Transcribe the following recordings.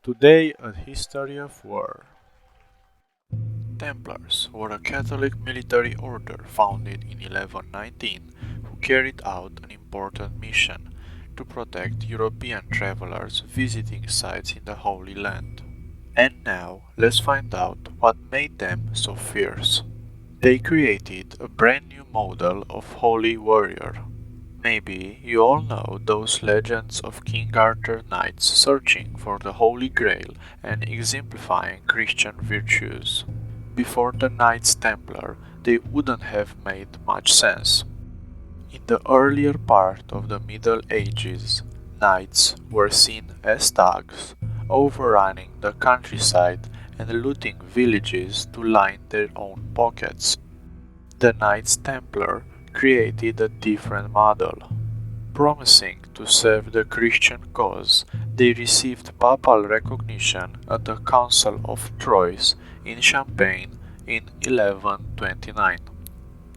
Today, a history of war. Templars were a Catholic military order founded in 1119 who carried out an important mission to protect European travelers visiting sites in the Holy Land. And now, let's find out what made them so fierce. They created a brand new model of holy warrior. Maybe you all know those legends of King Arthur knights searching for the Holy Grail and exemplifying Christian virtues. Before the Knights Templar, they wouldn't have made much sense. In the earlier part of the Middle Ages, knights were seen as thugs, overrunning the countryside and looting villages to line their own pockets. The Knights Templar created a different model. Promising to serve the Christian cause, they received papal recognition at the Council of Troyes in Champagne in 1129.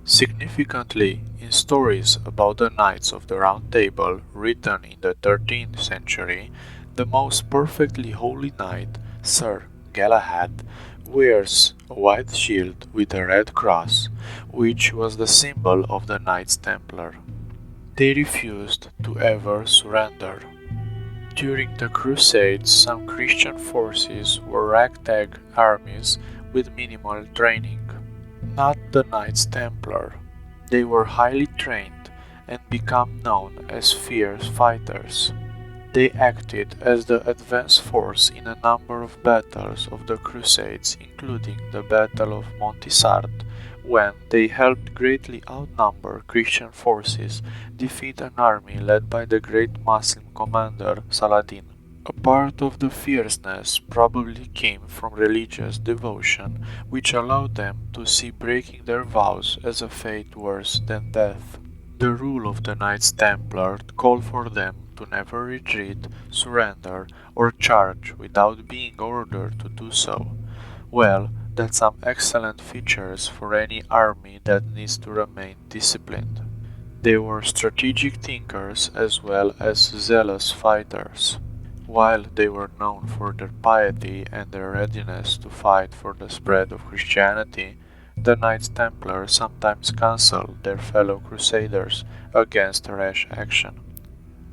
Significantly, in stories about the Knights of the Round Table written in the 13th century, the most perfectly holy knight, Sir Galahad, wears a white shield with a red cross, which was the symbol of the Knights Templar. They refused to ever surrender. During the Crusades, some Christian forces were ragtag armies with minimal training. Not the Knights Templar. They were highly trained and became known as fierce fighters. They acted as the advance force in a number of battles of the Crusades, including the Battle of Montisart, when they helped greatly outnumber Christian forces defeat an army led by the great Muslim commander Saladin. A part of the fierceness probably came from religious devotion, which allowed them to see breaking their vows as a fate worse than death. The rule of the Knights Templar called for them to never retreat, surrender, or charge without being ordered to do so. Well, that's some excellent features for any army that needs to remain disciplined. They were strategic thinkers as well as zealous fighters. While they were known for their piety and their readiness to fight for the spread of Christianity, the Knights Templar sometimes counseled their fellow crusaders against rash action.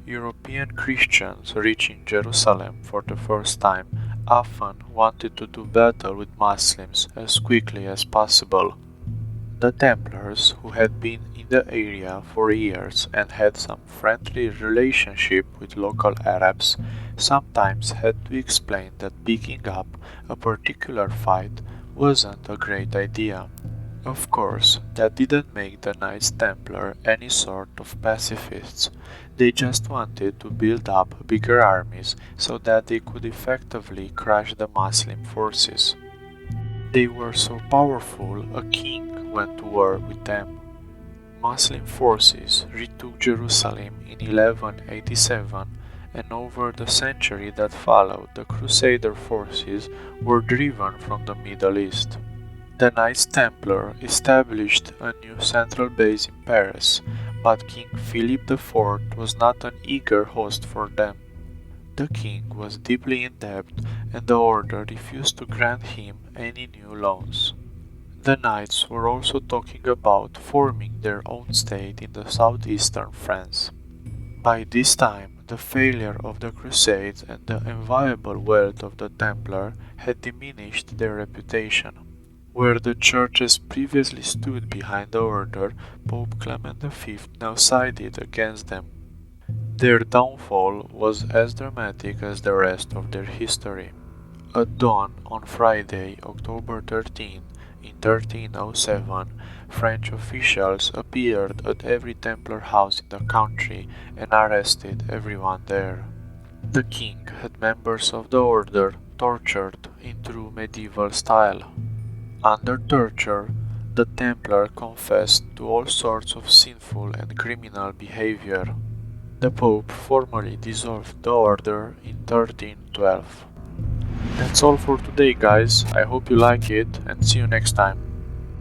European Christians reaching Jerusalem for the first time often wanted to do battle with Muslims as quickly as possible. The Templars, who had been in the area for years and had some friendly relationship with local Arabs, sometimes had to explain that picking up a particular fight wasn't a great idea. Of course, that didn't make the Knights Templar any sort of pacifists. They just wanted to build up bigger armies so that they could effectively crush the Muslim forces. They were so powerful a king went to war with them. Muslim forces retook Jerusalem in 1187, and over the century that followed, the Crusader forces were driven from the Middle East. The Knights Templar established a new central base in Paris, but King Philip IV was not an eager host for them. The king was deeply in debt, and the order refused to grant him any new loans. The knights were also talking about forming their own state in the southeastern France. By this time, the failure of the Crusades and the inviolable wealth of the Templar had diminished their reputation. Where the churches previously stood behind the order, Pope Clement V now sided against them. Their downfall was as dramatic as the rest of their history. At dawn on Friday, October 13, in 1307, French officials appeared at every Templar house in the country and arrested everyone there. The king had members of the order tortured in true medieval style. Under torture, the Templar confessed to all sorts of sinful and criminal behavior. The Pope formally dissolved the order in 1312. That's all for today, guys. I hope you like it and see you next time.